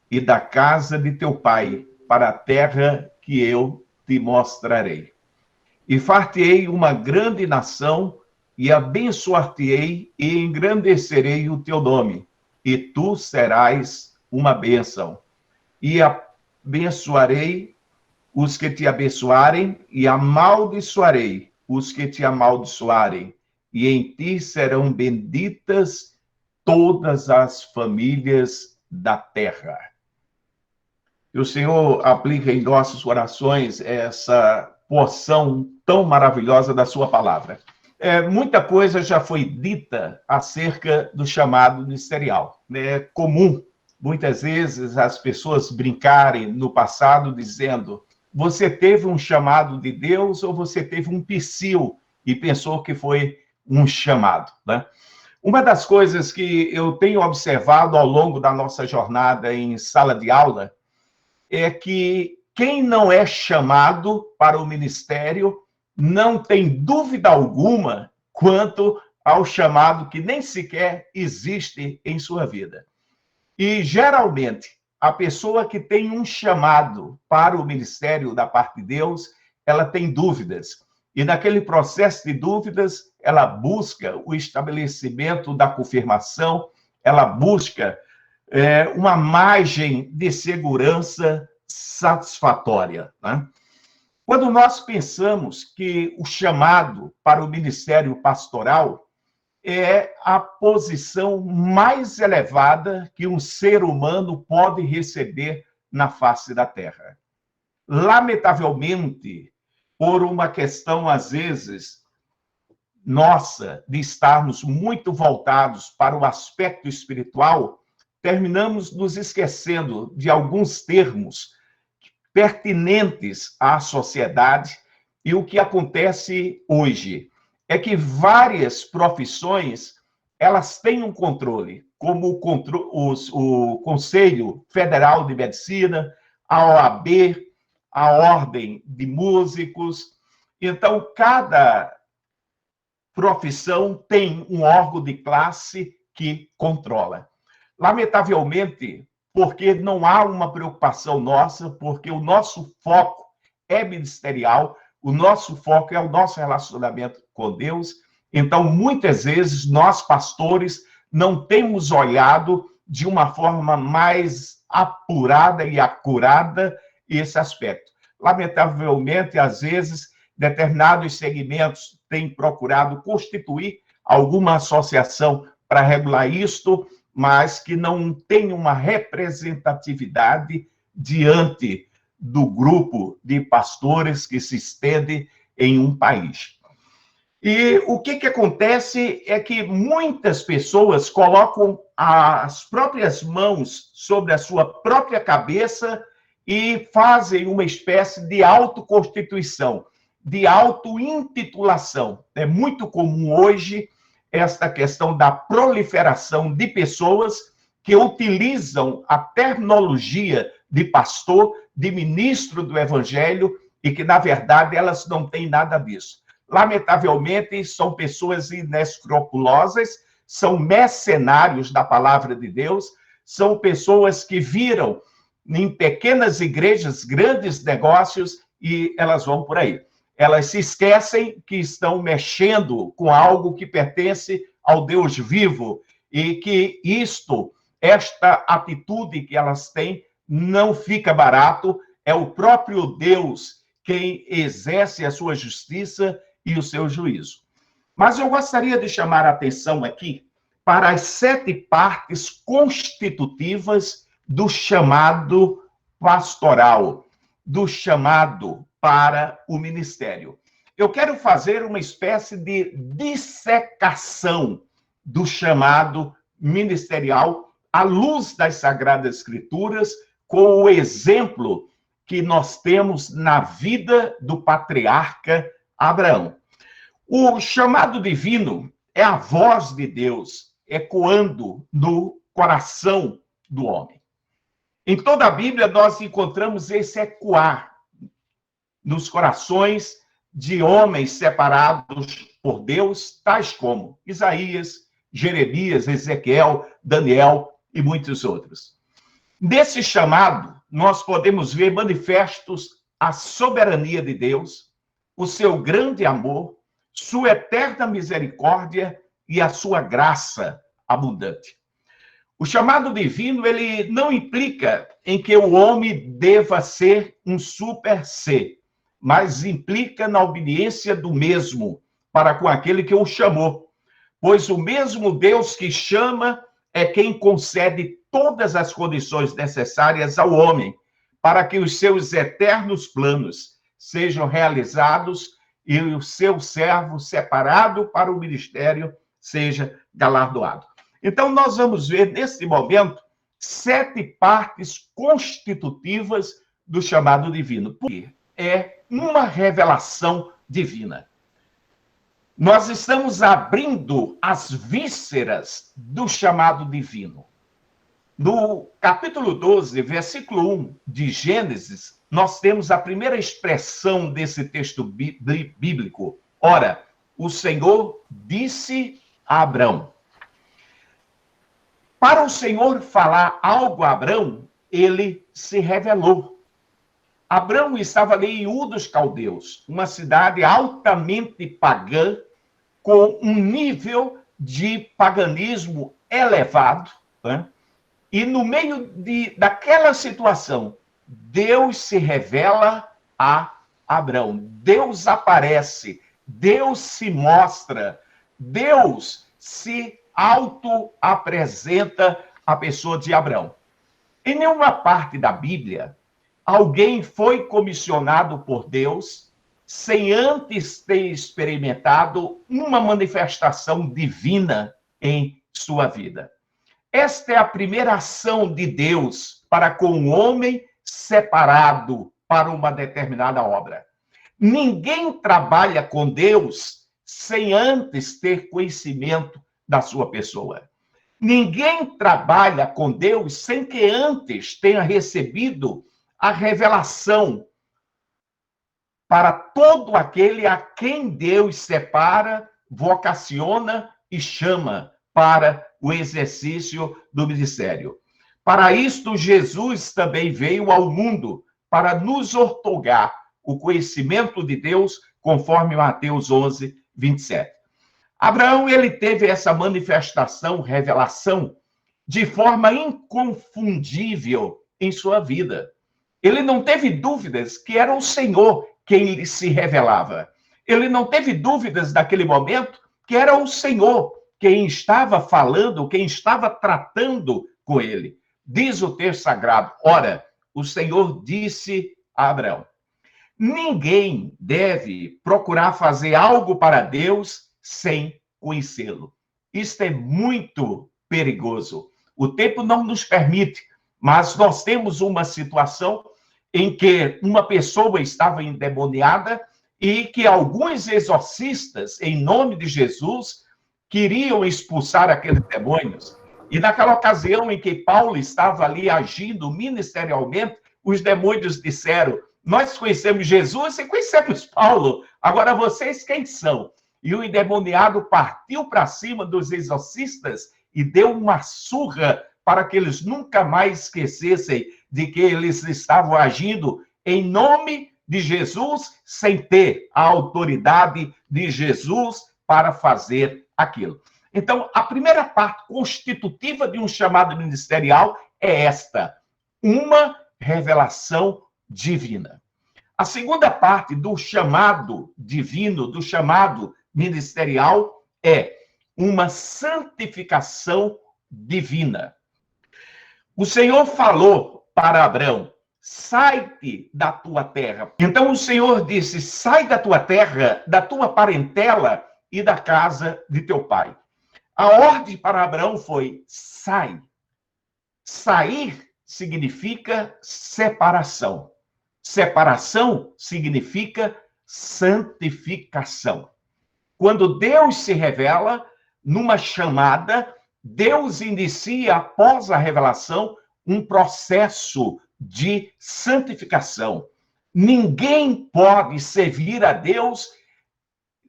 e da casa de teu pai, para a terra que eu te mostrarei. E far-te-ei uma grande nação, e abençoar-te-ei, e engrandecerei o teu nome, e tu serás uma bênção. E abençoarei os que te abençoarem, e amaldiçoarei os que te amaldiçoarem, e em ti serão benditas todas as famílias da terra. Que o Senhor aplique em nossos corações essa porção tão maravilhosa da sua palavra. Muita coisa já foi dita acerca do chamado ministerial. É comum, muitas vezes, as pessoas brincarem no passado dizendo: você teve um chamado de Deus ou você teve um psil e pensou que foi um chamado, né? Uma das coisas que eu tenho observado ao longo da nossa jornada em sala de aula é que quem não é chamado para o ministério não tem dúvida alguma quanto ao chamado que nem sequer existe em sua vida. E, geralmente, a pessoa que tem um chamado para o ministério da parte de Deus, ela tem dúvidas. E, naquele processo de dúvidas, ela busca o estabelecimento da confirmação, ela busca uma margem de segurança satisfatória, né? Quando nós pensamos que o chamado para o ministério pastoral é a posição mais elevada que um ser humano pode receber na face da terra. Lamentavelmente, por uma questão, às vezes, nossa, de estarmos muito voltados para o aspecto espiritual, terminamos nos esquecendo de alguns termos pertinentes à sociedade. E o que acontece hoje é que várias profissões elas têm um controle, como o Conselho Federal de Medicina, a OAB, a Ordem de Músicos. Então, cada profissão tem um órgão de classe que controla. Lamentavelmente, porque não há uma preocupação nossa, porque o nosso foco é ministerial, o nosso foco é o nosso relacionamento com Deus. Então, muitas vezes, nós, pastores, não temos olhado de uma forma mais apurada e acurada esse aspecto. Lamentavelmente, às vezes, determinados segmentos têm procurado constituir alguma associação para regular isto, mas que não tem uma representatividade diante do grupo de pastores que se estende em um país. E o que acontece é que muitas pessoas colocam as próprias mãos sobre a sua própria cabeça e fazem uma espécie de autoconstituição, de auto-intitulação. É muito comum hoje esta questão da proliferação de pessoas que utilizam a terminologia de pastor, de ministro do evangelho, e que, na verdade, elas não têm nada disso. Lamentavelmente, são pessoas inescrupulosas, são mercenários da palavra de Deus, são pessoas que viram em pequenas igrejas grandes negócios e elas vão por aí. Elas se esquecem que estão mexendo com algo que pertence ao Deus vivo e que esta atitude que elas têm não fica barato, é o próprio Deus quem exerce a sua justiça e o seu juízo. Mas eu gostaria de chamar a atenção aqui para as 7 partes constitutivas do chamado pastoral, do chamado para o ministério. Eu quero fazer uma espécie de dissecação do chamado ministerial à luz das Sagradas Escrituras, com o exemplo que nós temos na vida do patriarca Abraão. O chamado divino é a voz de Deus ecoando no coração do homem. Em toda a Bíblia, nós encontramos esse ecoar nos corações de homens separados por Deus, tais como Isaías, Jeremias, Ezequiel, Daniel e muitos outros. Nesse chamado, nós podemos ver manifestos a soberania de Deus, o seu grande amor, sua eterna misericórdia e a sua graça abundante. O chamado divino, ele não implica em que o homem deva ser um super ser, mas implica na obediência do mesmo para com aquele que o chamou. Pois o mesmo Deus que chama é quem concede todas as condições necessárias ao homem para que os seus eternos planos sejam realizados e o seu servo separado para o ministério seja galardoado. Então, nós vamos ver, nesse momento, 7 partes constitutivas do chamado divino. Porque é uma revelação divina. Nós estamos abrindo as vísceras do chamado divino. No capítulo 12, versículo 1 de Gênesis, nós temos a primeira expressão desse texto bíblico. Ora, o Senhor disse a Abrão. Para o Senhor falar algo a Abrão, ele se revelou. Abrão estava ali em Ur dos Caldeus, uma cidade altamente pagã, com um nível de paganismo elevado, né? E no meio daquela situação, Deus se revela a Abrão. Deus aparece, Deus se mostra, Deus se auto-apresenta à pessoa de Abrão. Em nenhuma parte da Bíblia, alguém foi comissionado por Deus sem antes ter experimentado uma manifestação divina em sua vida. Esta é a primeira ação de Deus para com o homem separado para uma determinada obra. Ninguém trabalha com Deus sem antes ter conhecimento da sua pessoa. Ninguém trabalha com Deus sem que antes tenha recebido a revelação para todo aquele a quem Deus separa, vocaciona e chama para o exercício do ministério. Para isto, Jesus também veio ao mundo para nos outorgar o conhecimento de Deus, conforme Mateus 11, 27. Abraão, ele teve essa manifestação, revelação, de forma inconfundível em sua vida. Ele não teve dúvidas que era o Senhor quem lhe se revelava. Ele não teve dúvidas naquele momento que era o Senhor quem estava falando, quem estava tratando com ele. Diz o texto sagrado, ora, o Senhor disse a Abraão, ninguém deve procurar fazer algo para Deus sem conhecê-lo. Isto é muito perigoso. O tempo não nos permite, mas nós temos uma situação em que uma pessoa estava endemoniada e que alguns exorcistas, em nome de Jesus, queriam expulsar aqueles demônios. E naquela ocasião em que Paulo estava ali agindo ministerialmente, os demônios disseram, nós conhecemos Jesus e conhecemos Paulo, agora vocês quem são? E o endemoniado partiu para cima dos exorcistas e deu uma surra para que eles nunca mais esquecessem de que eles estavam agindo em nome de Jesus, sem ter a autoridade de Jesus para fazer aquilo. Então, a primeira parte constitutiva de um chamado ministerial é esta, uma revelação divina. A segunda parte do chamado divino, do chamado ministerial, é uma santificação divina. O Senhor falou para Abrão, sai-te da tua terra. Então o Senhor disse, sai da tua terra, da tua parentela e da casa de teu pai. A ordem para Abrão foi, sai. Sair significa separação. Separação significa santificação. Quando Deus se revela numa chamada, Deus inicia, após a revelação, um processo de santificação. Ninguém pode servir a Deus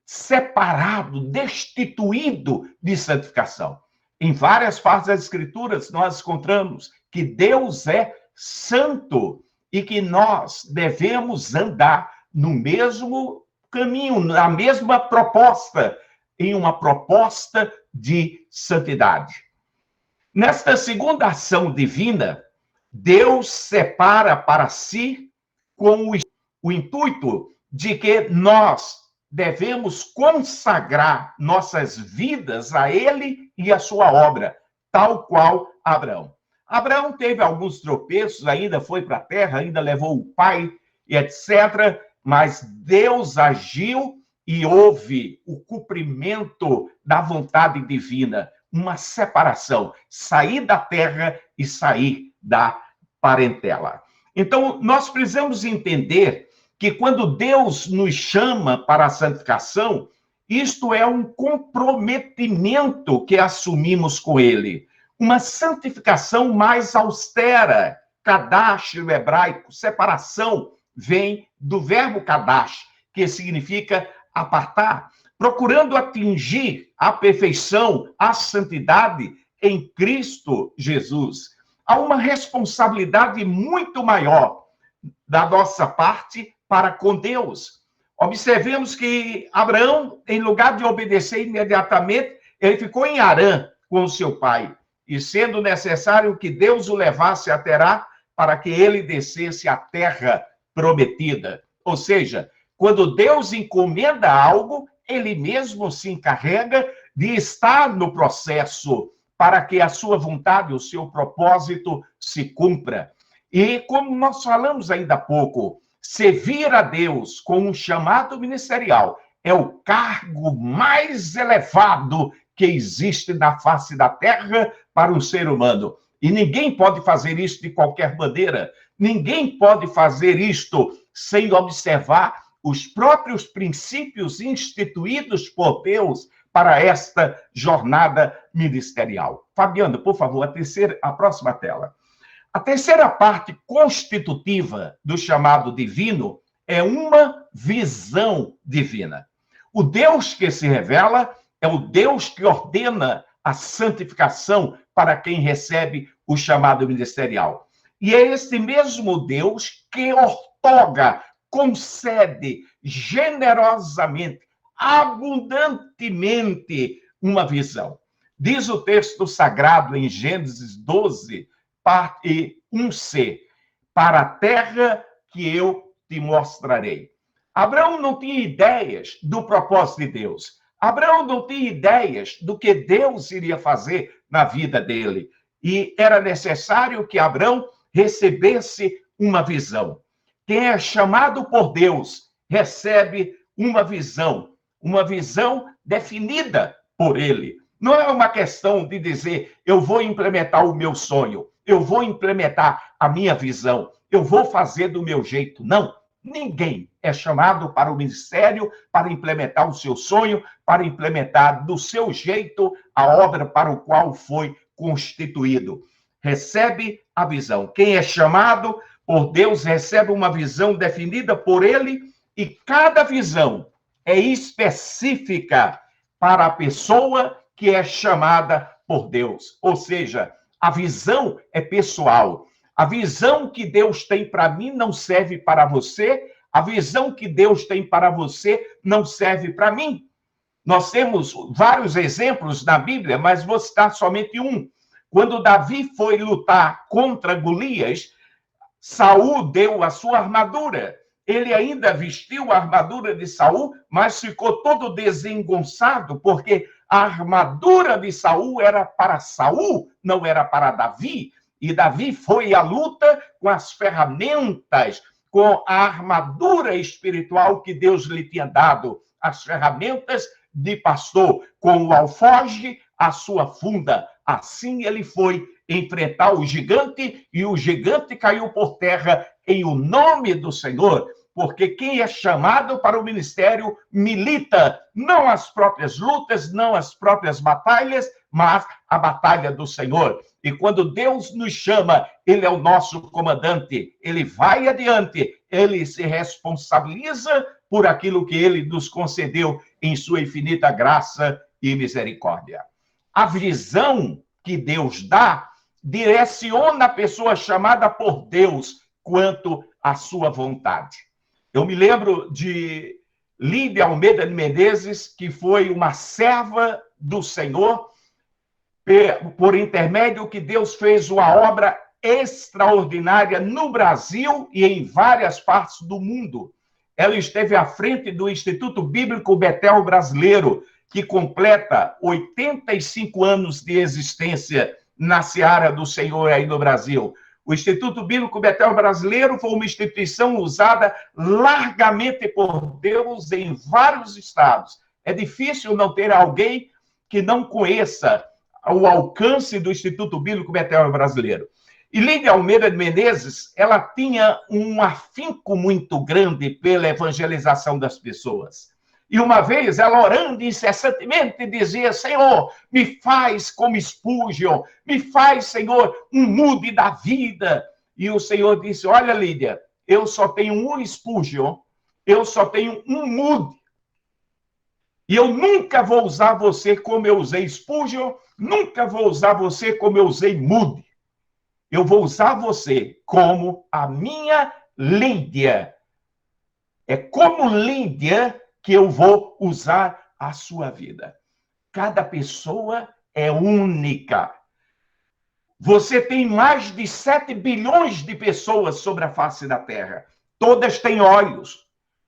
separado, destituído de santificação. Em várias partes das Escrituras, nós encontramos que Deus é santo e que nós devemos andar no mesmo caminho, na mesma proposta, em uma proposta de santidade. Nesta segunda ação divina, Deus separa para si com o intuito de que nós devemos consagrar nossas vidas a Ele e a sua obra, tal qual Abraão. Abraão teve alguns tropeços, ainda foi para a terra, ainda levou o pai e etc., mas Deus agiu e houve o cumprimento da vontade divina, uma separação, sair da terra e sair da parentela. Então, nós precisamos entender que quando Deus nos chama para a santificação, isto é um comprometimento que assumimos com Ele. Uma santificação mais austera. Kadash, no hebraico, separação, vem do verbo kadash, que significa apartar, procurando atingir a perfeição, a santidade em Cristo Jesus. Há uma responsabilidade muito maior da nossa parte para com Deus. Observemos que Abraão, em lugar de obedecer imediatamente, ele ficou em Harã com o seu pai, e sendo necessário que Deus o levasse a Terá para que ele descesse à terra prometida. Ou seja, quando Deus encomenda algo, ele mesmo se encarrega de estar no processo para que a sua vontade, o seu propósito se cumpra. E como nós falamos ainda há pouco, servir a Deus com um chamado ministerial é o cargo mais elevado que existe na face da terra para um ser humano. E ninguém pode fazer isso de qualquer maneira. Ninguém pode fazer isto sem observar os próprios princípios instituídos por Deus para esta jornada ministerial. Fabiano, por favor, a próxima tela. A terceira parte constitutiva do chamado divino é uma visão divina. O Deus que se revela é o Deus que ordena a santificação para quem recebe o chamado ministerial. E é esse mesmo Deus que outorga, concede generosamente, abundantemente uma visão. Diz o texto sagrado em Gênesis 12, parte 1c, para a terra que eu te mostrarei. Abraão não tinha ideias do propósito de Deus. Abraão não tinha ideias do que Deus iria fazer na vida dele. E era necessário que Abraão recebesse uma visão. Quem é chamado por Deus recebe uma visão definida por ele. Não é uma questão de dizer, eu vou implementar o meu sonho, eu vou implementar a minha visão, eu vou fazer do meu jeito. Não, ninguém é chamado para o ministério, para implementar o seu sonho, para implementar do seu jeito a obra para o qual foi constituído. Recebe a visão. Quem é chamado por Deus recebe uma visão definida por ele, e cada visão é específica para a pessoa que é chamada por Deus. Ou seja, a visão é pessoal. A visão que Deus tem para mim não serve para você. A visão que Deus tem para você não serve para mim. Nós temos vários exemplos na Bíblia, mas vou citar somente um. Quando Davi foi lutar contra Golias, Saul deu a sua armadura. Ele ainda vestiu a armadura de Saul, mas ficou todo desengonçado, porque a armadura de Saul era para Saul, não era para Davi. E Davi foi à luta com as ferramentas, com a armadura espiritual que Deus lhe tinha dado, as ferramentas de pastor, com o alforje, a sua funda. Assim ele foi enfrentar o gigante, e o gigante caiu por terra em o nome do Senhor, porque quem é chamado para o ministério milita não as próprias lutas, não as próprias batalhas, mas a batalha do Senhor. E quando Deus nos chama, ele é o nosso comandante, ele vai adiante, ele se responsabiliza por aquilo que ele nos concedeu em sua infinita graça e misericórdia. A visão que Deus dá direciona a pessoa chamada por Deus quanto à sua vontade. Eu me lembro de Lídia Almeida de Menezes, que foi uma serva do Senhor, por intermédio que Deus fez uma obra extraordinária no Brasil e em várias partes do mundo. Ela esteve à frente do Instituto Bíblico Betel Brasileiro, que completa 85 anos de existência na seara do Senhor aí no Brasil. O Instituto Bíblico Betel Brasileiro foi uma instituição usada largamente por Deus em vários estados. É difícil não ter alguém que não conheça o alcance do Instituto Bíblico Betel Brasileiro. E Lídia Almeida de Menezes, ela tinha um afinco muito grande pela evangelização das pessoas. E uma vez, ela orando incessantemente, dizia, Senhor, me faz como Spurgeon, me faz, Senhor, um Moody da vida. E o Senhor disse, olha, Lídia, eu só tenho um Spurgeon, eu só tenho um Moody. E eu nunca vou usar você como eu usei Spurgeon, nunca vou usar você como eu usei Moody. Eu vou usar você como a minha Lídia. É como Lídia que eu vou usar a sua vida. Cada pessoa é única. Você tem mais de 7 bilhões de pessoas sobre a face da Terra. Todas têm olhos,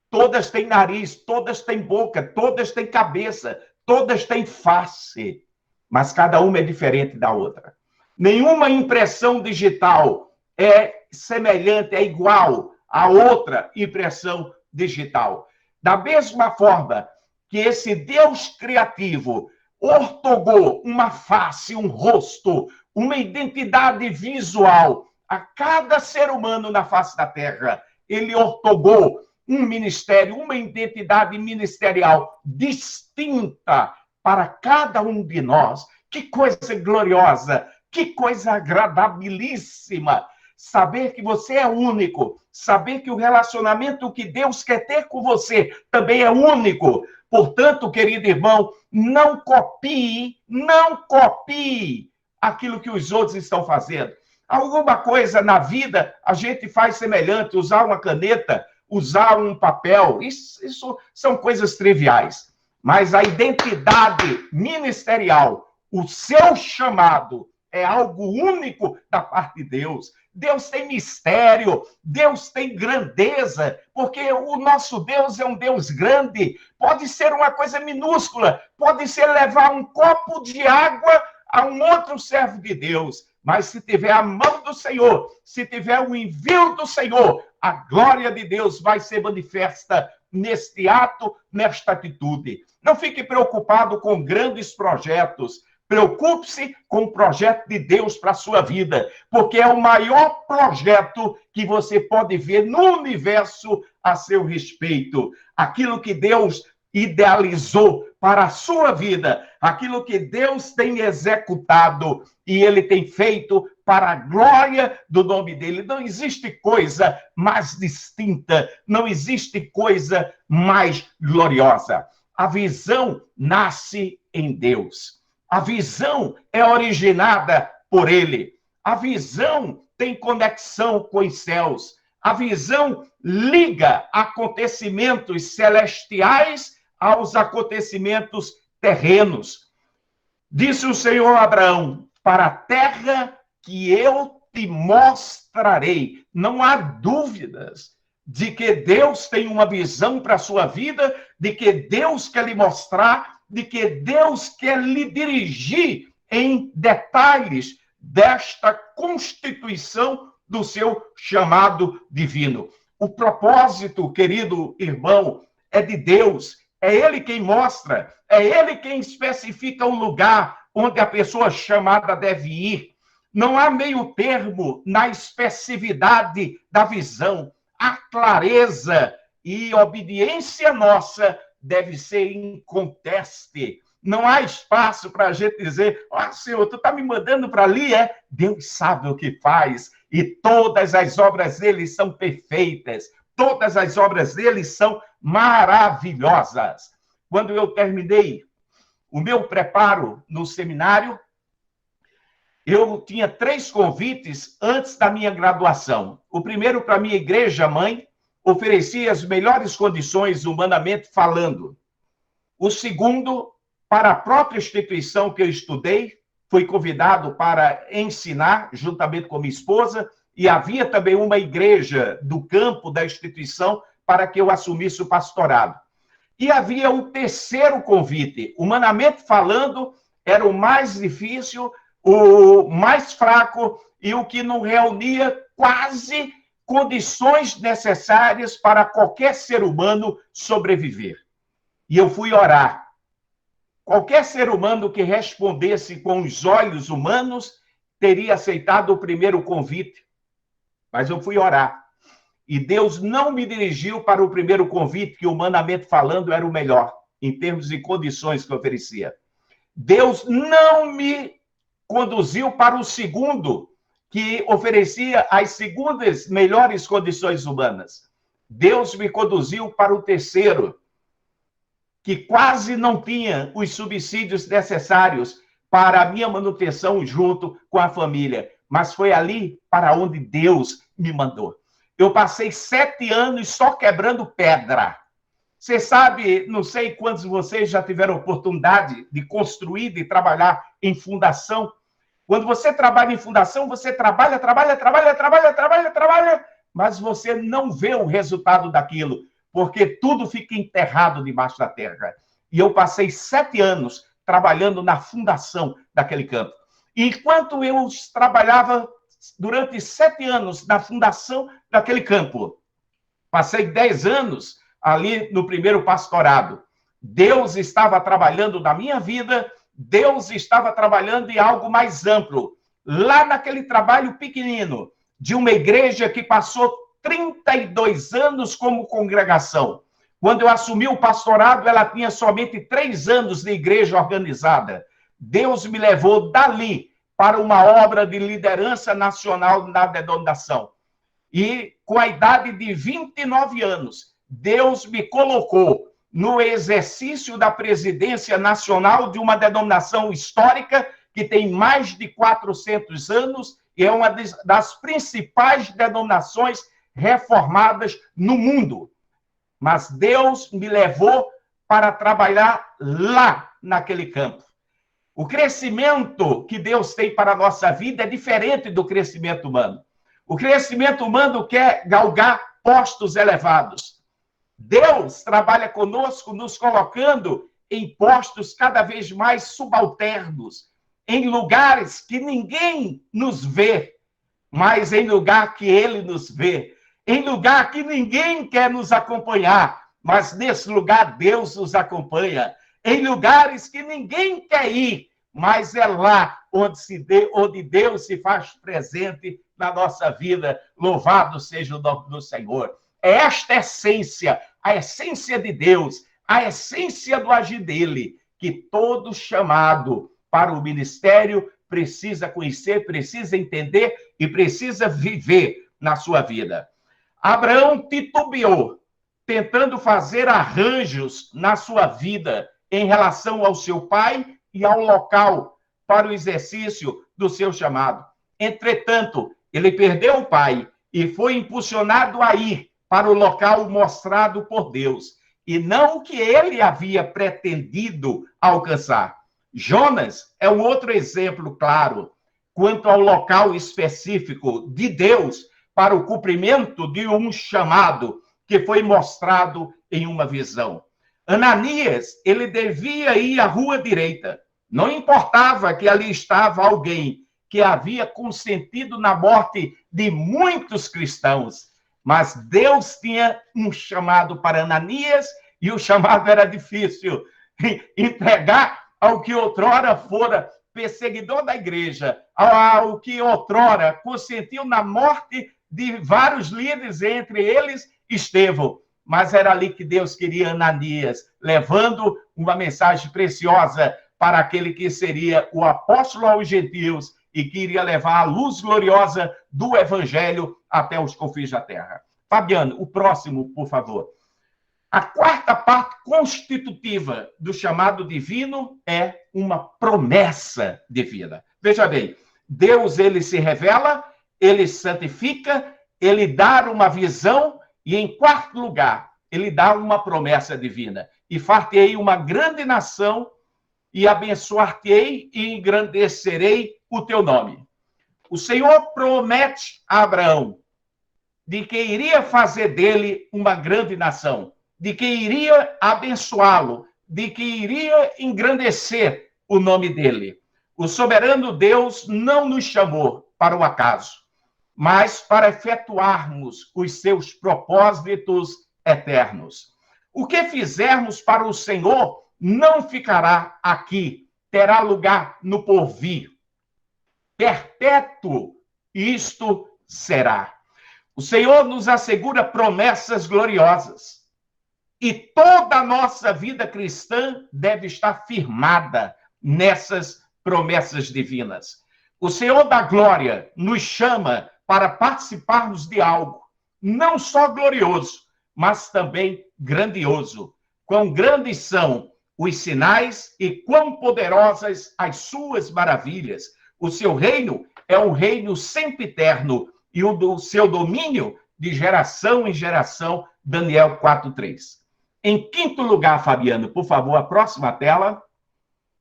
todas têm nariz, todas têm boca, todas têm cabeça, todas têm face. Mas cada uma é diferente da outra. Nenhuma impressão digital é semelhante, é igual a outra impressão digital. Da mesma forma que esse Deus criativo ortogou uma face, um rosto, uma identidade visual a cada ser humano na face da Terra, ele ortogou um ministério, uma identidade ministerial distinta para cada um de nós. Que coisa gloriosa, que coisa agradabilíssima. Saber que você é único, saber que o relacionamento que Deus quer ter com você também é único. Portanto, querido irmão, não copie aquilo que os outros estão fazendo. Alguma coisa na vida a gente faz semelhante, usar uma caneta, usar um papel, isso são coisas triviais. Mas a identidade ministerial, o seu chamado, é algo único da parte de Deus. Deus tem mistério, Deus tem grandeza, porque o nosso Deus é um Deus grande. Pode ser uma coisa minúscula, pode ser levar um copo de água a um outro servo de Deus. Mas se tiver a mão do Senhor, se tiver o envio do Senhor, a glória de Deus vai ser manifesta neste ato, nesta atitude. Não fique preocupado com grandes projetos. Preocupe-se com o projeto de Deus para a sua vida, porque é o maior projeto que você pode ver no universo a seu respeito. Aquilo que Deus idealizou para a sua vida, aquilo que Deus tem executado e Ele tem feito para a glória do nome dEle. Não existe coisa mais distinta, não existe coisa mais gloriosa. A visão nasce em Deus. A visão é originada por Ele. A visão tem conexão com os céus. A visão liga acontecimentos celestiais aos acontecimentos terrenos. Disse o Senhor a Abraão, para a terra que eu te mostrarei. Não há dúvidas de que Deus tem uma visão para a sua vida, de que Deus quer lhe mostrar, de que Deus quer lhe dirigir em detalhes desta constituição do seu chamado divino. O propósito, querido irmão, é de Deus. É Ele quem mostra, é Ele quem especifica o lugar onde a pessoa chamada deve ir. Não há meio termo na expressividade da visão. A clareza e obediência nossa deve ser inconteste. Não há espaço para a gente dizer, Senhor, tu está me mandando para ali, é? Deus sabe o que faz, e todas as obras dele são perfeitas, todas as obras dele são maravilhosas. Quando eu terminei o meu preparo no seminário, eu tinha 3 convites antes da minha graduação. O primeiro para a minha igreja-mãe, oferecia as melhores condições humanamente falando. O segundo, para a própria instituição que eu estudei, fui convidado para ensinar, juntamente com minha esposa, e havia também uma igreja do campo da instituição para que eu assumisse o pastorado. E havia um terceiro convite. Humanamente falando, era o mais difícil, o mais fraco e o que não reunia quase condições necessárias para qualquer ser humano sobreviver. E eu fui orar. Qualquer ser humano que respondesse com os olhos humanos teria aceitado o primeiro convite. Mas eu fui orar. E Deus não me dirigiu para o primeiro convite, que humanamente falando era o melhor, em termos de condições que oferecia. Deus não me conduziu para o segundo, que oferecia as segundas melhores condições humanas. Deus me conduziu para o terceiro, que quase não tinha os subsídios necessários para a minha manutenção junto com a família. Mas foi ali para onde Deus me mandou. Eu passei 7 anos só quebrando pedra. Você sabe, não sei quantos de vocês já tiveram oportunidade de construir, de trabalhar em fundação. Quando você trabalha em fundação, você trabalha, mas você não vê o resultado daquilo, porque tudo fica enterrado debaixo da terra. E eu passei 7 anos trabalhando na fundação daquele campo. E enquanto eu trabalhava durante 7 anos na fundação daquele campo, passei 10 anos ali no primeiro pastorado. Deus estava trabalhando na minha vida, Deus estava trabalhando em algo mais amplo. Lá naquele trabalho pequenino, de uma igreja que passou 32 anos como congregação. Quando eu assumi o pastorado, ela tinha somente 3 anos de igreja organizada. Deus me levou dali para uma obra de liderança nacional na denominação. E com a idade de 29 anos, Deus me colocou no exercício da presidência nacional de uma denominação histórica que tem mais de 400 anos e é uma das principais denominações reformadas no mundo. Mas Deus me levou para trabalhar lá naquele campo. O crescimento que Deus tem para a nossa vida é diferente do crescimento humano. O crescimento humano quer galgar postos elevados. Deus trabalha conosco, nos colocando em postos cada vez mais subalternos, em lugares que ninguém nos vê, mas em lugar que Ele nos vê, em lugar que ninguém quer nos acompanhar, mas nesse lugar Deus nos acompanha, em lugares que ninguém quer ir, mas é lá onde Deus se faz presente na nossa vida. Louvado seja o nome do Senhor. É esta essência, a essência de Deus, a essência do agir dele, que todo chamado para o ministério precisa conhecer, precisa entender e precisa viver na sua vida. Abraão titubeou, tentando fazer arranjos na sua vida em relação ao seu pai e ao local para o exercício do seu chamado. Entretanto, ele perdeu o pai e foi impulsionado a ir para o local mostrado por Deus, e não o que ele havia pretendido alcançar. Jonas é um outro exemplo claro quanto ao local específico de Deus para o cumprimento de um chamado que foi mostrado em uma visão. Ananias, ele devia ir à rua direita. Não importava que ali estava alguém que havia consentido na morte de muitos cristãos, mas Deus tinha um chamado para Ananias e o chamado era difícil. Entregar ao que outrora fora perseguidor da igreja, ao que outrora consentiu na morte de vários líderes, entre eles Estevão. Mas era ali que Deus queria Ananias, levando uma mensagem preciosa para aquele que seria o apóstolo aos gentios e que iria levar a luz gloriosa do evangelho até os confins da terra. Fabiano, o próximo, por favor. A quarta parte constitutiva do chamado divino é uma promessa divina. Veja bem, Deus, ele se revela, ele santifica, ele dá uma visão e, em quarto lugar, ele dá uma promessa divina. E far-te-ei uma grande nação e abençoar-te-ei e engrandecerei o teu nome. O Senhor promete a Abraão de que iria fazer dele uma grande nação, de que iria abençoá-lo, de que iria engrandecer o nome dele. O soberano Deus não nos chamou para o acaso, mas para efetuarmos os seus propósitos eternos. O que fizermos para o Senhor não ficará aqui, terá lugar no porvir. Perpétuo isto será. O Senhor nos assegura promessas gloriosas. E toda a nossa vida cristã deve estar firmada nessas promessas divinas. O Senhor da glória nos chama para participarmos de algo, não só glorioso, mas também grandioso. Quão grandes são os sinais e quão poderosas as suas maravilhas. O seu reino é um reino sempiterno e o do seu domínio de geração em geração. Daniel 4:3. Em quinto lugar, Fabiano, por favor, a próxima tela.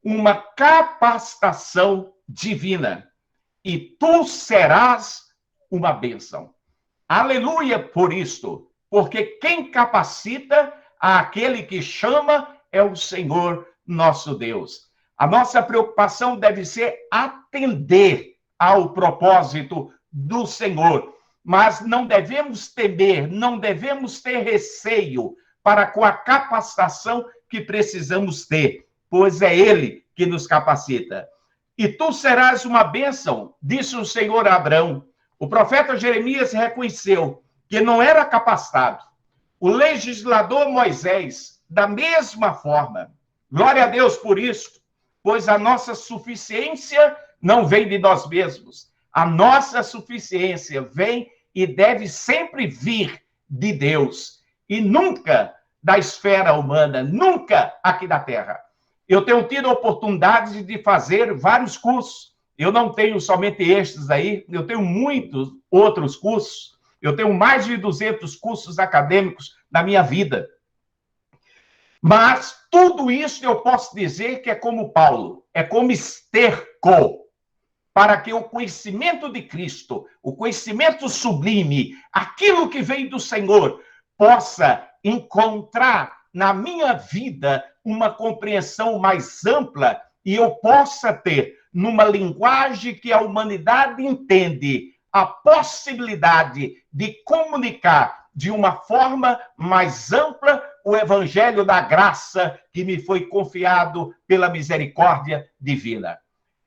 Uma capacitação divina. E tu serás uma bênção. Aleluia por isto, porque quem capacita aquele que chama é o Senhor nosso Deus. A nossa preocupação deve ser atender ao propósito do Senhor, mas não devemos temer, não devemos ter receio para com a capacitação que precisamos ter, pois é Ele que nos capacita. E tu serás uma bênção, disse o Senhor a Abraão. O profeta Jeremias reconheceu que não era capacitado. O legislador Moisés, da mesma forma. Glória a Deus por isso, pois a nossa suficiência não vem de nós mesmos. A nossa suficiência vem e deve sempre vir de Deus. E nunca da esfera humana, nunca aqui da Terra. Eu tenho tido a oportunidade de fazer vários cursos. Eu não tenho somente estes aí, eu tenho muitos outros cursos. Eu tenho mais de 200 cursos acadêmicos na minha vida. Mas tudo isso eu posso dizer que é como Paulo, é como esterco, para que o conhecimento de Cristo, o conhecimento sublime, aquilo que vem do Senhor, possa encontrar na minha vida uma compreensão mais ampla e eu possa ter, numa linguagem que a humanidade entende, a possibilidade de comunicar de uma forma mais ampla o evangelho da graça que me foi confiado pela misericórdia divina.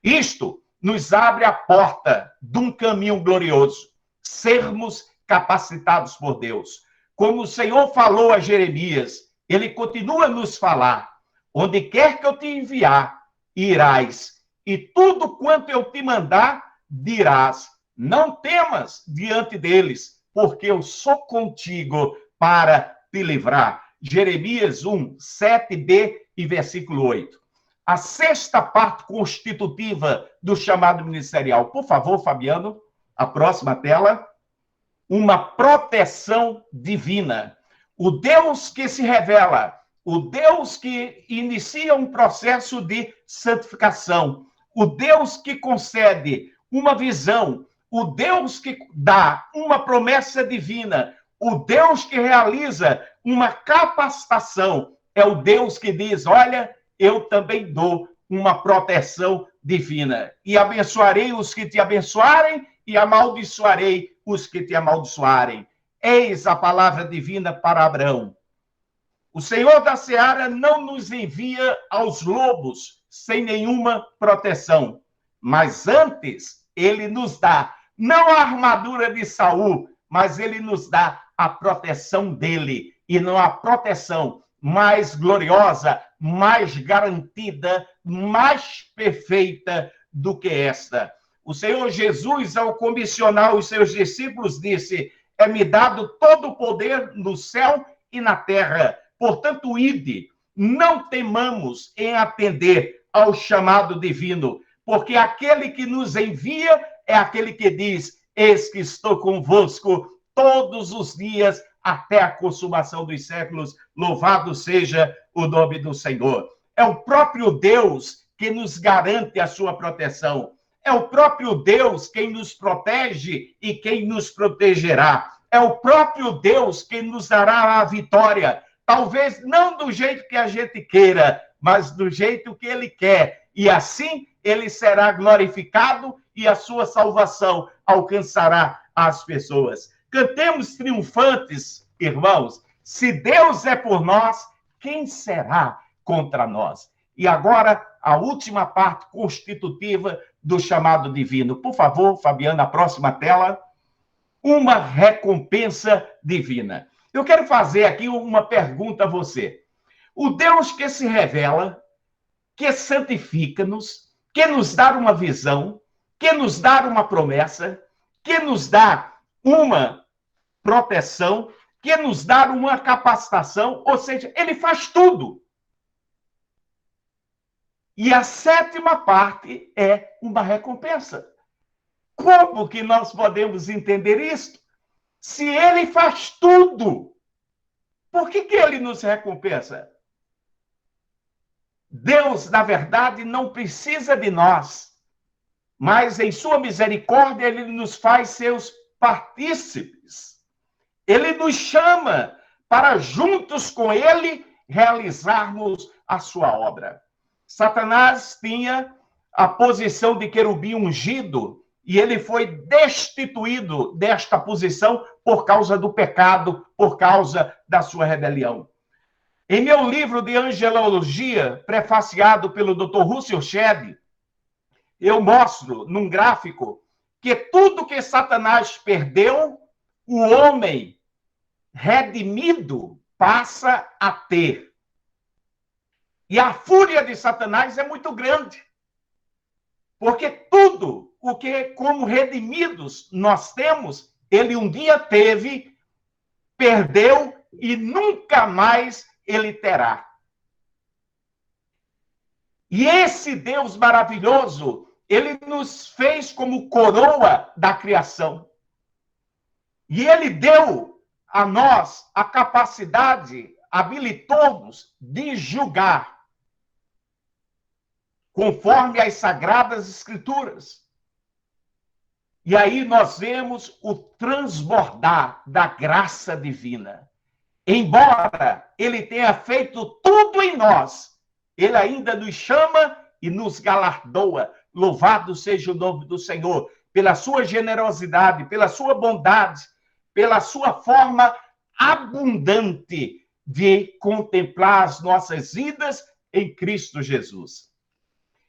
Isto nos abre a porta de um caminho glorioso, sermos capacitados por Deus. Como o Senhor falou a Jeremias, ele continua a nos falar: onde quer que eu te enviar, irás, e tudo quanto eu te mandar, dirás. Não temas diante deles, porque eu sou contigo para te livrar. Jeremias 1, 7b e versículo 8. A sexta parte constitutiva do chamado ministerial. Por favor, Fabiano, a próxima tela. Uma proteção divina. O Deus que se revela, o Deus que inicia um processo de santificação, o Deus que concede uma visão, o Deus que dá uma promessa divina, o Deus que realiza uma capacitação, é o Deus que diz: olha, eu também dou uma proteção divina. E abençoarei os que te abençoarem e amaldiçoarei os que te amaldiçoarem. Eis a palavra divina para Abraão. O Senhor da Seara não nos envia aos lobos sem nenhuma proteção, mas antes ele nos dá, não a armadura de Saul, mas ele nos dá a proteção dele, e não a proteção mais gloriosa, mais garantida, mais perfeita do que esta. O Senhor Jesus, ao comissionar os seus discípulos, disse: é-me dado todo o poder no céu e na terra. Portanto, ide, não temamos em atender ao chamado divino, porque aquele que nos envia é aquele que diz: eis que estou convosco todos os dias até a consumação dos séculos. Louvado seja o nome do Senhor. É o próprio Deus que nos garante a sua proteção. É o próprio Deus quem nos protege e quem nos protegerá. É o próprio Deus quem nos dará a vitória. Talvez não do jeito que a gente queira, mas do jeito que Ele quer. E assim Ele será glorificado e a sua salvação alcançará as pessoas. Cantemos triunfantes, irmãos. Se Deus é por nós, quem será contra nós? E agora, a última parte constitutiva do chamado divino. Por favor, Fabiana, a próxima tela. Uma recompensa divina. Eu quero fazer aqui uma pergunta a você. O Deus que se revela, que santifica-nos, que nos dá uma visão, que nos dá uma promessa, que nos dá uma proteção, que nos dá uma capacitação, ou seja, ele faz tudo. E a sétima parte é uma recompensa. Como que nós podemos entender isto? Se ele faz tudo, por que ele nos recompensa? Deus, na verdade, não precisa de nós, mas em sua misericórdia ele nos faz seus partícipes. Ele nos chama para juntos com ele realizarmos a sua obra. Satanás tinha a posição de querubim ungido e ele foi destituído desta posição por causa do pecado, por causa da sua rebelião. Em meu livro de angelologia, prefaciado pelo Dr. Russell Shedd, eu mostro num gráfico que tudo que Satanás perdeu, o homem redimido passa a ter. E a fúria de Satanás é muito grande. Porque tudo o que, como redimidos, nós temos, ele um dia teve, perdeu e nunca mais ele terá. E esse Deus maravilhoso, ele nos fez como coroa da criação. E ele deu a nós a capacidade, habilitou-nos de julgar, conforme as Sagradas Escrituras. E aí nós vemos o transbordar da graça divina. Embora ele tenha feito tudo em nós, ele ainda nos chama e nos galardoa. Louvado seja o nome do Senhor, pela sua generosidade, pela sua bondade, pela sua forma abundante de contemplar as nossas vidas em Cristo Jesus.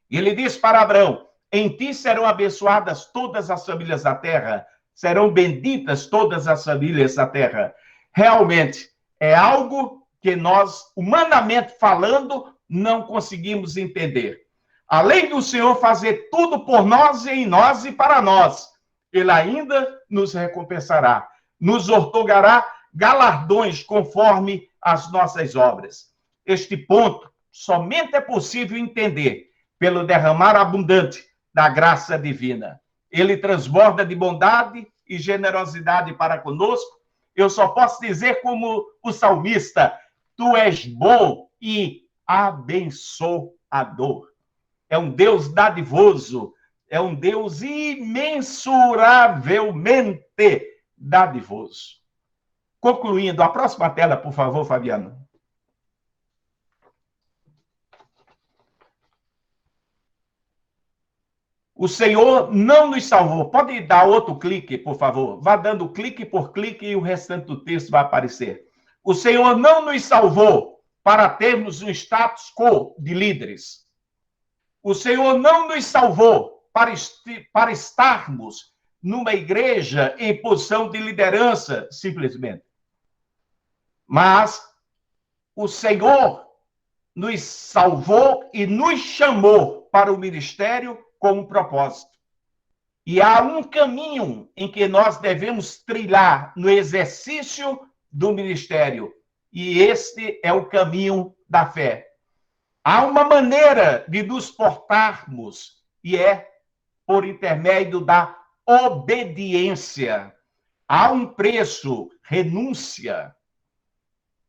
E ele diz para Abraão: em ti serão abençoadas todas as famílias da terra, serão benditas todas as famílias da terra. Realmente, é algo que nós, humanamente falando, não conseguimos entender. Além do Senhor fazer tudo por nós e em nós e para nós, ele ainda nos recompensará, nos outorgará galardões conforme as nossas obras. Este ponto somente é possível entender pelo derramar abundante da graça divina. Ele transborda de bondade e generosidade para conosco. Eu só posso dizer como o salmista: tu és bom e abençoador. É um Deus dadivoso, é um Deus imensuravelmente dadivoso. Concluindo, a próxima tela, por favor, Fabiano. O Senhor não nos salvou. Pode dar outro clique, por favor? Vá dando clique por clique e o restante do texto vai aparecer. O Senhor não nos salvou para termos um status quo de líderes. O Senhor não nos salvou para estarmos numa igreja em posição de liderança, simplesmente. Mas o Senhor nos salvou e nos chamou para o ministério com um propósito. E há um caminho em que nós devemos trilhar no exercício do ministério. E este é o caminho da fé. Há uma maneira de nos portarmos, e é por intermédio da obediência. Há um preço, renúncia.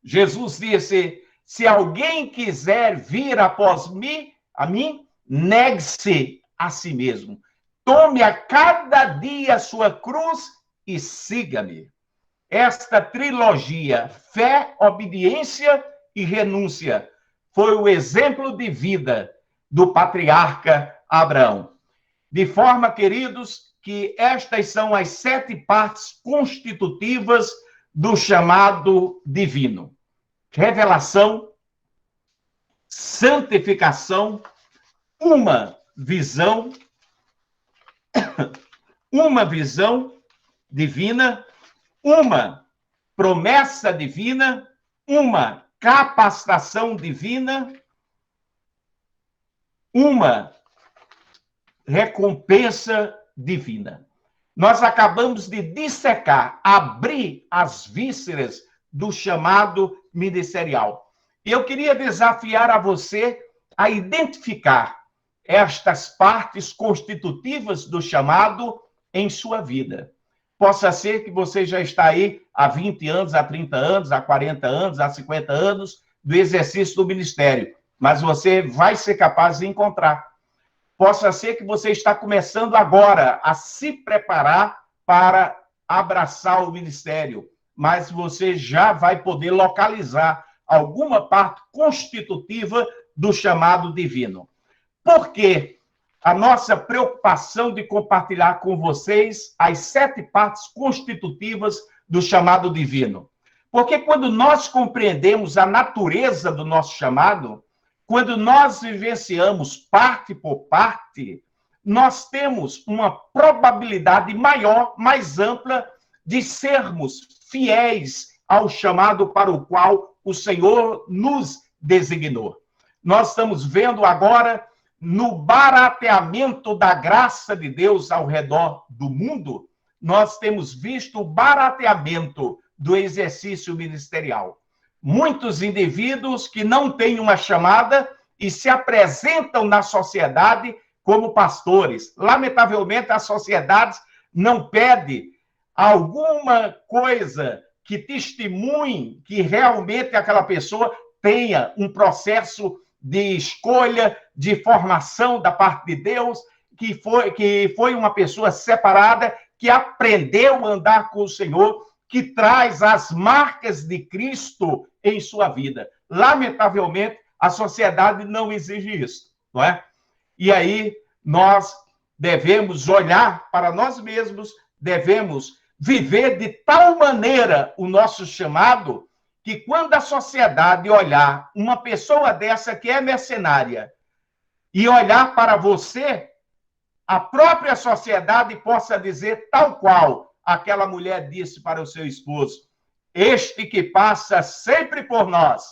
Jesus disse: se alguém quiser vir após mim, negue-se a si mesmo. Tome a cada dia a sua cruz e siga-me. Esta trilogia, fé, obediência e renúncia, foi o exemplo de vida do patriarca Abraão. De forma, queridos, que estas são as 7 partes constitutivas do chamado divino: revelação, santificação, uma visão divina, uma promessa divina, uma capacitação divina, uma recompensa divina. Nós acabamos de dissecar, abrir as vísceras do chamado ministerial. E eu queria desafiar a você a identificar estas partes constitutivas do chamado em sua vida. Possa ser que você já está aí há 20 anos, há 30 anos, há 40 anos, há 50 anos do exercício do ministério, mas você vai ser capaz de encontrar. Possa ser que você está começando agora a se preparar para abraçar o ministério, mas você já vai poder localizar alguma parte constitutiva do chamado divino. Por quê? A nossa preocupação de compartilhar com vocês as 7 partes constitutivas do chamado divino. Porque quando nós compreendemos a natureza do nosso chamado, quando nós vivenciamos parte por parte, nós temos uma probabilidade maior, mais ampla, de sermos fiéis ao chamado para o qual o Senhor nos designou. Nós estamos vendo agora, no barateamento da graça de Deus ao redor do mundo, nós temos visto o barateamento do exercício ministerial. Muitos indivíduos que não têm uma chamada e se apresentam na sociedade como pastores. Lamentavelmente, a sociedade não pede alguma coisa que testemunhe que realmente aquela pessoa tenha um processo de escolha, de formação da parte de Deus, que foi uma pessoa separada, que aprendeu a andar com o Senhor, que traz as marcas de Cristo em sua vida. Lamentavelmente, a sociedade não exige isso, não é? E aí, nós devemos olhar para nós mesmos, devemos viver de tal maneira o nosso chamado, que quando a sociedade olhar uma pessoa dessa que é mercenária e olhar para você, a própria sociedade possa dizer tal qual aquela mulher disse para o seu esposo: este que passa sempre por nós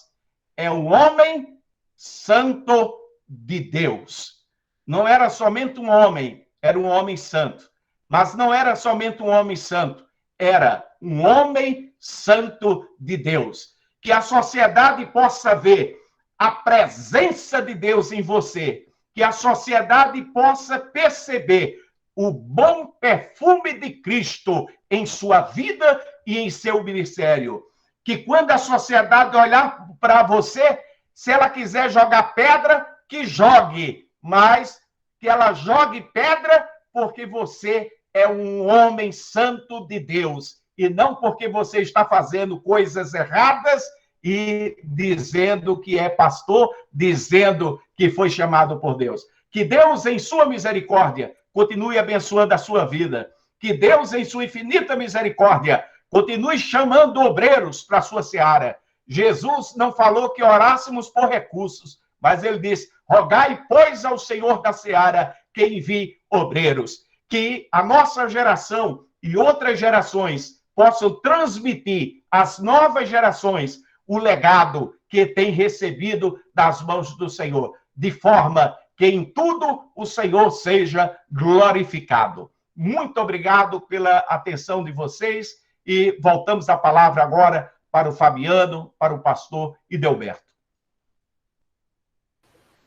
é um homem santo de Deus. Não era somente um homem, era um homem santo. Mas não era somente um homem santo, era um homem santo de Deus. Que a sociedade possa ver a presença de Deus em você, que a sociedade possa perceber o bom perfume de Cristo em sua vida e em seu ministério. Que quando a sociedade olhar para você, se ela quiser jogar pedra, que jogue, mas que ela jogue pedra porque você é um homem santo de Deus, e não porque você está fazendo coisas erradas e dizendo que é pastor, dizendo que foi chamado por Deus. Que Deus, em sua misericórdia, continue abençoando a sua vida. Que Deus, em sua infinita misericórdia, continue chamando obreiros para a sua seara. Jesus não falou que orássemos por recursos, mas ele disse: rogai, pois, ao Senhor da seara que envie obreiros. Que a nossa geração e outras gerações possam transmitir às novas gerações o legado que tem recebido das mãos do Senhor, de forma que em tudo o Senhor seja glorificado. Muito obrigado pela atenção de vocês e voltamos a palavra agora para para o Fabiano, para o pastor Idelberto.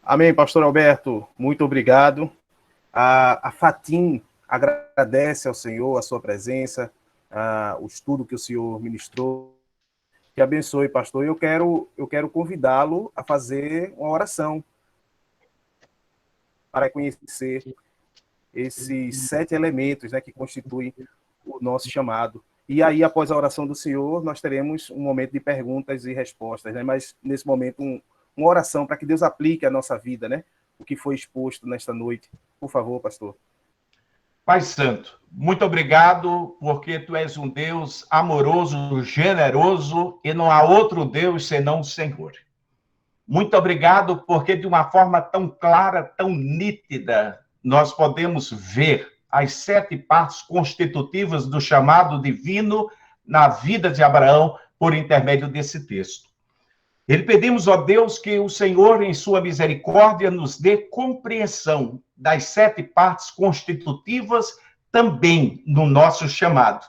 Amém, pastor Alberto, muito obrigado. A Fatim agradece ao Senhor a sua presença, o estudo que o Senhor ministrou. Que abençoe, pastor. Eu quero convidá-lo a fazer uma oração para conhecer esses 7 elementos, né, que constituem o nosso chamado. E aí, após a oração do Senhor, nós teremos um momento de perguntas e respostas, né? Mas, nesse momento, uma oração para que Deus aplique à nossa vida, né? O que foi exposto nesta noite. Por favor, pastor. Pai Santo, muito obrigado, porque Tu és um Deus amoroso, generoso, e não há outro Deus senão o Senhor. Muito obrigado, porque de uma forma tão clara, tão nítida, nós podemos ver as 7 partes constitutivas do chamado divino na vida de Abraão por intermédio desse texto. Ele pedimos, ó Deus, que o Senhor, em sua misericórdia, nos dê compreensão das 7 partes constitutivas também no nosso chamado.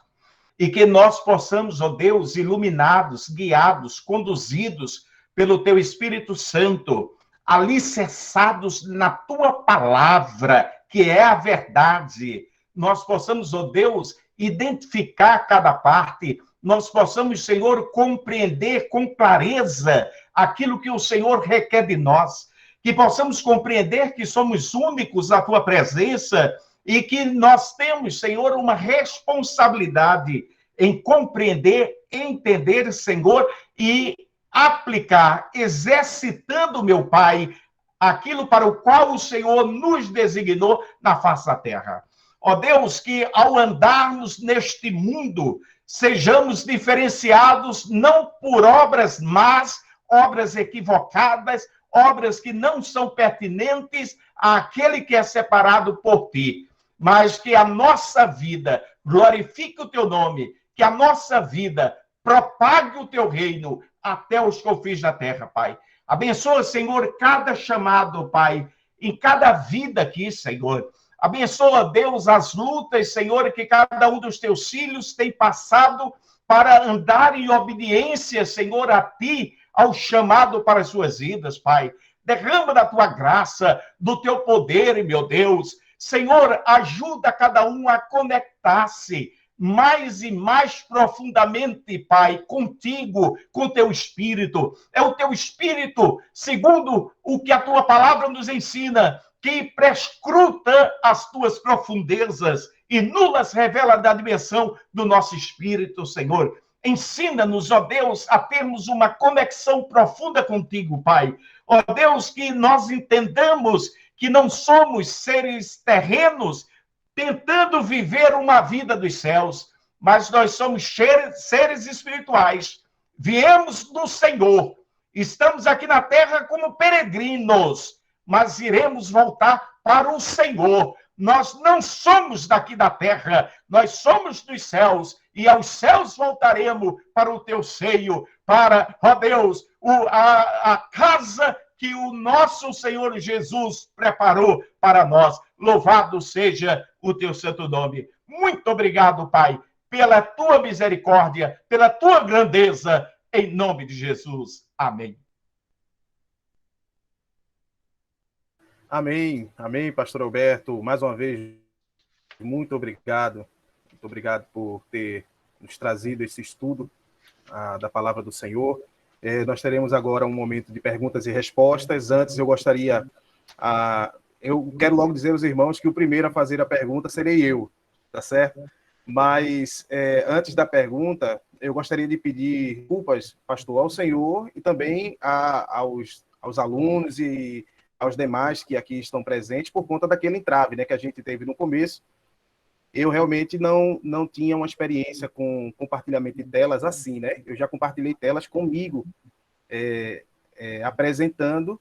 E que nós possamos, ó Deus, iluminados, guiados, conduzidos pelo Teu Espírito Santo, alicerçados na Tua palavra, que é a verdade, nós possamos, ó Deus, identificar cada parte, nós possamos, Senhor, compreender com clareza aquilo que o Senhor requer de nós, que possamos compreender que somos únicos na Tua presença e que nós temos, Senhor, uma responsabilidade em compreender, entender, Senhor, e aplicar, exercitando, meu Pai, aquilo para o qual o Senhor nos designou na face da terra. Ó Deus, que ao andarmos neste mundo, sejamos diferenciados não por obras más, obras equivocadas, obras que não são pertinentes àquele que é separado por Ti, mas que a nossa vida glorifique o Teu nome, que a nossa vida propague o Teu reino até os confins da terra, Pai. Abençoa, Senhor, cada chamado, Pai, em cada vida aqui, Senhor. Abençoa, Deus, as lutas, Senhor, que cada um dos Teus filhos tem passado para andar em obediência, Senhor, a Ti, ao chamado para as suas vidas, Pai. Derrama da Tua graça, do Teu poder, meu Deus. Senhor, ajuda cada um a conectar-se mais e mais profundamente, Pai, contigo, com Teu Espírito. É o Teu Espírito, segundo o que a Tua palavra nos ensina, que prescruta as Tuas profundezas e nulas revela da dimensão do nosso espírito, Senhor. Ensina-nos, ó Deus, a termos uma conexão profunda contigo, Pai. Ó Deus, que nós entendamos que não somos seres terrenos tentando viver uma vida dos céus, mas nós somos seres espirituais. Viemos do Senhor, estamos aqui na terra como peregrinos, mas iremos voltar para o Senhor. Nós não somos daqui da terra, nós somos dos céus, e aos céus voltaremos para o Teu seio, para, ó Deus, a casa que o nosso Senhor Jesus preparou para nós. Louvado seja o Teu santo nome. Muito obrigado, Pai, pela Tua misericórdia, pela Tua grandeza, em nome de Jesus. Amém. Amém, amém, pastor Alberto. Mais uma vez, muito obrigado. Muito obrigado por ter nos trazido esse estudo da palavra do Senhor. Nós teremos agora um momento de perguntas e respostas. Antes, eu gostaria... eu quero logo dizer aos irmãos que o primeiro a fazer a pergunta serei eu, tá certo? Mas, antes da pergunta, eu gostaria de pedir desculpas, pastor, ao Senhor e também aos alunos e aos demais que aqui estão presentes por conta daquele entrave, né, que a gente teve no começo. Eu realmente não tinha uma experiência com compartilhamento de telas assim, né? Eu já compartilhei telas comigo, apresentando,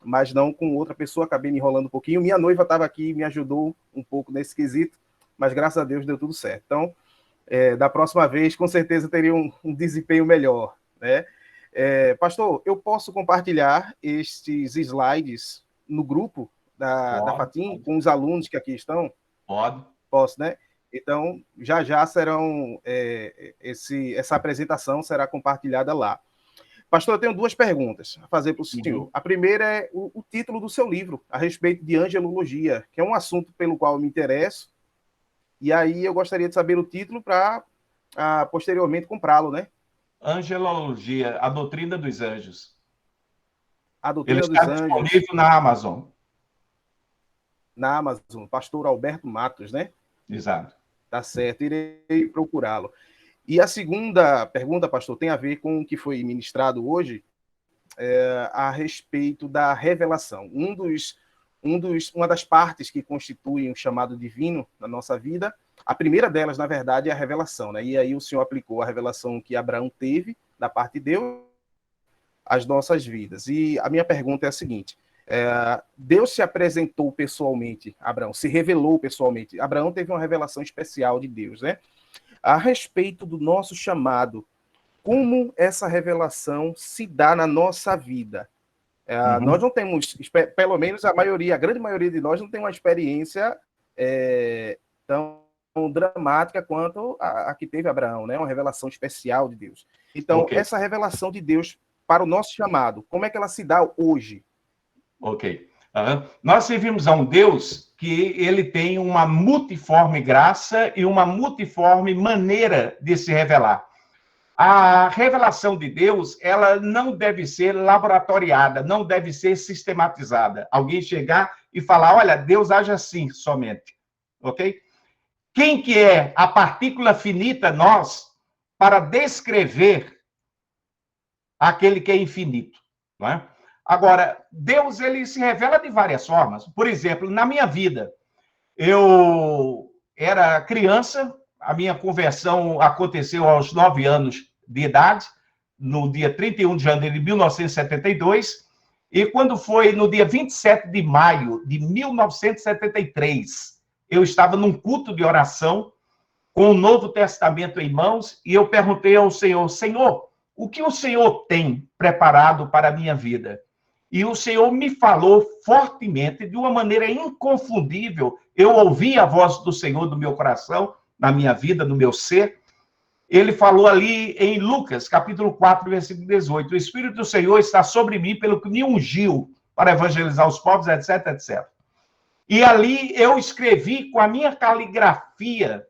mas não com outra pessoa, acabei me enrolando um pouquinho. Minha noiva estava aqui e me ajudou um pouco nesse quesito, mas graças a Deus deu tudo certo. Então, da próxima vez, com certeza teria um desempenho melhor, né? Pastor, eu posso compartilhar estes slides no grupo da Fatim com os alunos que aqui estão? Pode. Posso, né? Então, já serão, essa apresentação será compartilhada lá. Pastor, eu tenho duas perguntas a fazer para o senhor. A primeira é o título do seu livro, a respeito de angelologia, que é um assunto pelo qual eu me interesso, e aí eu gostaria de saber o título para posteriormente comprá-lo, né? Angelologia, a doutrina dos anjos. A Ele doutrina está dos anjos. disponível na Amazon. Na Amazon, pastor Alberto Matos, né? Exato. Tá certo, irei procurá-lo. E a segunda pergunta, pastor, tem a ver com o que foi ministrado hoje, a respeito da revelação. Uma das partes que constituem o chamado divino na nossa vida, a primeira delas, na verdade, é a revelação, né? E aí o Senhor aplicou a revelação que Abraão teve da parte de Deus às nossas vidas. E a minha pergunta é a seguinte: Deus se apresentou pessoalmente a Abraão, se revelou pessoalmente. Abraão teve uma revelação especial de Deus, né? A respeito do nosso chamado, como essa revelação se dá na nossa vida. Nós não temos, pelo menos a grande maioria de nós não tem uma experiência tão dramática quanto a que teve Abraão, né? Uma revelação especial de Deus. Então, essa revelação de Deus para o nosso chamado, como é que ela se dá hoje? Ok. Nós servimos a um Deus que ele tem uma multiforme graça e uma multiforme maneira de se revelar. A revelação de Deus, ela não deve ser laboratoriada, não deve ser sistematizada. Alguém chegar e falar, olha, Deus age assim somente, ok? Quem que é a partícula finita, nós, para descrever aquele que é infinito, não é? Agora, Deus, ele se revela de várias formas. Por exemplo, na minha vida, eu era criança, a minha conversão aconteceu aos 9 anos de idade, no dia 31 de janeiro de 1972, e quando foi no dia 27 de maio de 1973, eu estava num culto de oração, com o Novo Testamento em mãos, e eu perguntei ao Senhor, Senhor, o que o Senhor tem preparado para a minha vida? E o Senhor me falou fortemente, de uma maneira inconfundível. Eu ouvi a voz do Senhor no meu coração, na minha vida, no meu ser. Ele falou ali em Lucas, capítulo 4, versículo 18. O Espírito do Senhor está sobre mim, pelo que me ungiu para evangelizar os povos, etc, etc. E ali eu escrevi com a minha caligrafia,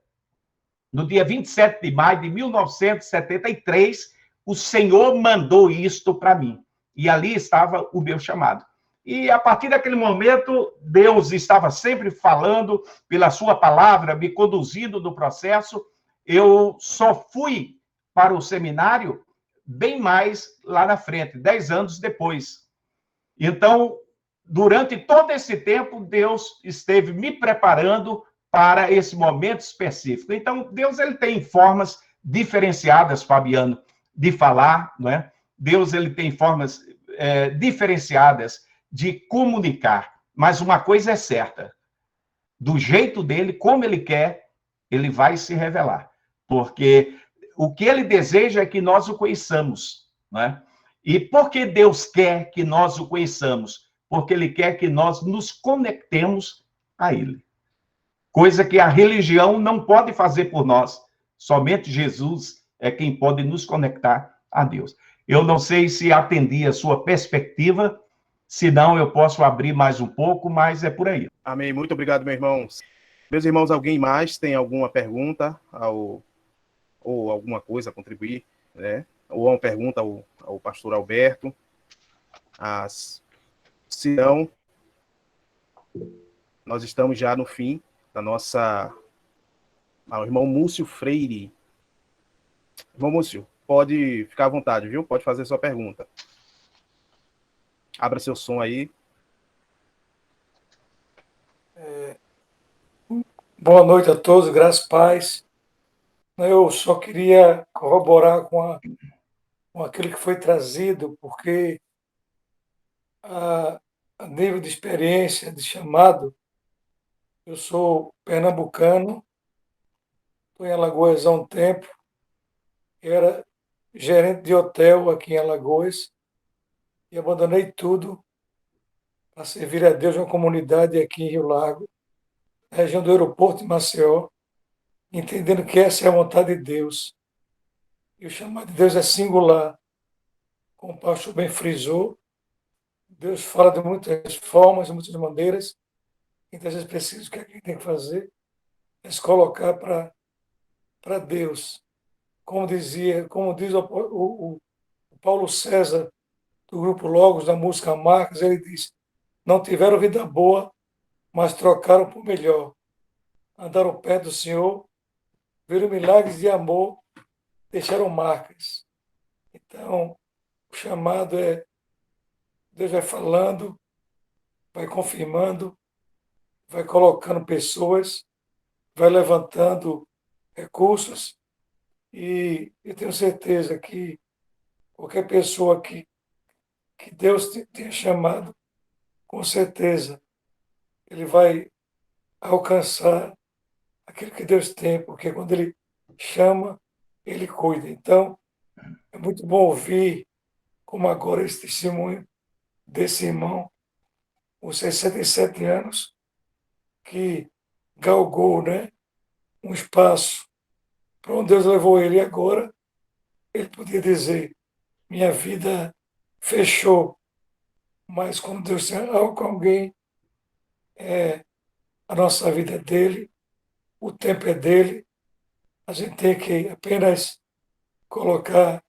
no dia 27 de maio de 1973, o Senhor mandou isto para mim. E ali estava o meu chamado. E a partir daquele momento, Deus estava sempre falando pela sua palavra, me conduzindo no processo. Eu só fui para o seminário bem mais lá na frente, 10 anos depois. Então, durante todo esse tempo, Deus esteve me preparando para esse momento específico. Então, Deus ele tem formas diferenciadas, Fabiano, de falar, não é? Deus ele tem formas diferenciadas de comunicar. Mas uma coisa é certa: do jeito dele, como ele quer, ele vai se revelar. Porque o que ele deseja é que nós o conheçamos, não é? E por que Deus quer que nós o conheçamos? Porque ele quer que nós nos conectemos a ele. Coisa que a religião não pode fazer por nós. Somente Jesus é quem pode nos conectar a Deus. Eu não sei se atendi a sua perspectiva, se não eu posso abrir mais um pouco, mas é por aí. Amém. Muito obrigado, meu irmão. Meus irmãos, alguém mais tem alguma pergunta ou alguma coisa a contribuir, né? Ou uma pergunta ao pastor Alberto? Se não, nós estamos já no fim da nossa... o irmão Múcio Freire. Irmão Múcio, pode ficar à vontade, viu? Pode fazer sua pergunta. Abra seu som aí. Boa noite a todos, graças e paz. Eu só queria corroborar com aquilo que foi trazido, porque a nível de experiência, de chamado, eu sou pernambucano, estou em Alagoas há um tempo, era gerente de hotel aqui em Alagoas e abandonei tudo para servir a Deus em uma comunidade aqui em Rio Largo, na região do aeroporto de Maceió. entendendo que essa é a vontade de Deus. E o chamado de Deus é singular, como o pastor bem frisou. Deus fala de muitas formas, de muitas maneiras. Então, às vezes, preciso, o que a gente tem que fazer é se colocar para Deus. Como diz o Paulo César, do Grupo Logos, da música Marcas, ele diz: não tiveram vida boa, mas trocaram por melhor. Andaram perto do Senhor, viram milagres de amor, deixaram marcas. Então, o chamado é, Deus vai falando, vai confirmando, vai colocando pessoas, vai levantando recursos, e eu tenho certeza que qualquer pessoa que Deus tenha chamado, com certeza, ele vai alcançar aquilo que Deus tem, porque quando ele chama, ele cuida. Então, é muito bom ouvir, como agora, esse testemunho desse irmão, com 67 anos, que galgou, né, um espaço para onde Deus levou ele. E agora, ele podia dizer: minha vida fechou, mas quando Deus tem algo com alguém, a nossa vida é dele, o tempo é dele, a gente tem que apenas dobrar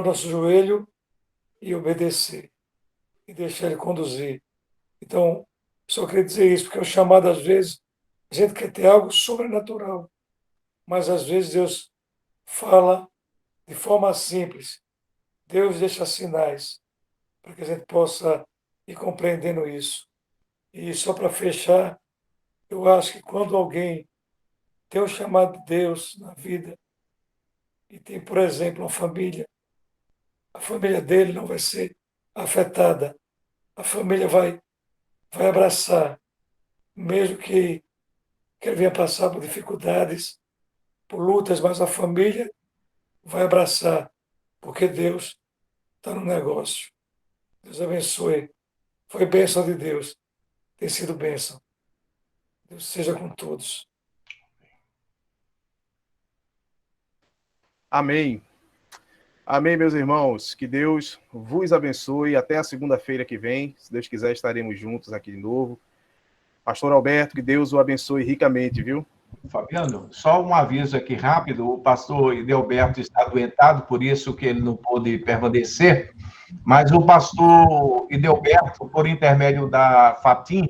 nosso joelho e obedecer, e deixar ele conduzir. Então, só queria dizer isso, porque o chamado, às vezes, a gente quer ter algo sobrenatural, mas às vezes Deus fala de forma simples. Deus deixa sinais para que a gente possa ir compreendendo isso. E só para fechar, eu acho que quando alguém tem o chamado de Deus na vida e tem, por exemplo, uma família, a família dele não vai ser afetada. A família vai abraçar, mesmo que ele venha passar por dificuldades, por lutas, mas a família vai abraçar, porque Deus está no negócio. Deus abençoe. Foi bênção de Deus. Tem sido bênção. Deus seja com todos. Amém. Amém, meus irmãos. Que Deus vos abençoe. Até a segunda-feira que vem. Se Deus quiser, estaremos juntos aqui de novo. Pastor Alberto, que Deus o abençoe ricamente, viu? Fabiano, só um aviso aqui rápido: o pastor Edelberto está adoentado, por isso que ele não pôde permanecer, mas o pastor Edelberto, por intermédio da Fatim,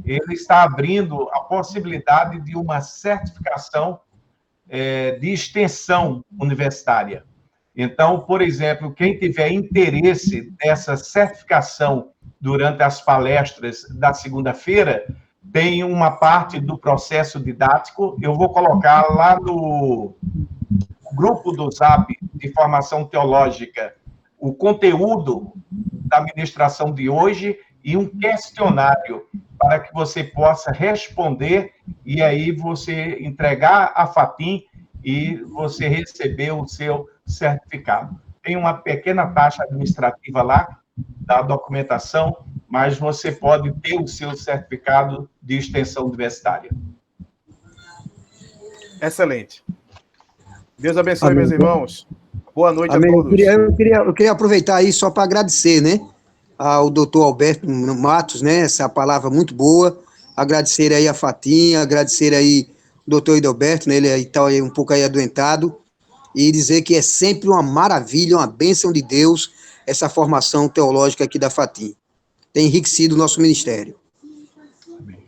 ele está abrindo a possibilidade de uma certificação de extensão universitária. Então, por exemplo, quem tiver interesse nessa certificação durante as palestras da segunda-feira, tem uma parte do processo didático. Eu vou colocar lá no grupo do Zap de formação teológica o conteúdo da ministração de hoje e um questionário para que você possa responder e aí você entregar a Fatim e você receber o seu certificado. Tem uma pequena taxa administrativa lá da documentação, mas você pode ter o seu certificado de extensão universitária. Excelente. Deus abençoe, meus irmãos. Boa noite Amém. a todos. Eu queria aproveitar aí só para agradecer, né, ao doutor Alberto Matos, né, essa palavra muito boa, agradecer aí a Fatinha, agradecer aí o doutor Edelberto, né, ele está aí um pouco aí adoentado, e dizer que é sempre uma maravilha, uma bênção de Deus, essa formação teológica aqui da Fatim. Tem enriquecido o nosso ministério. Amém.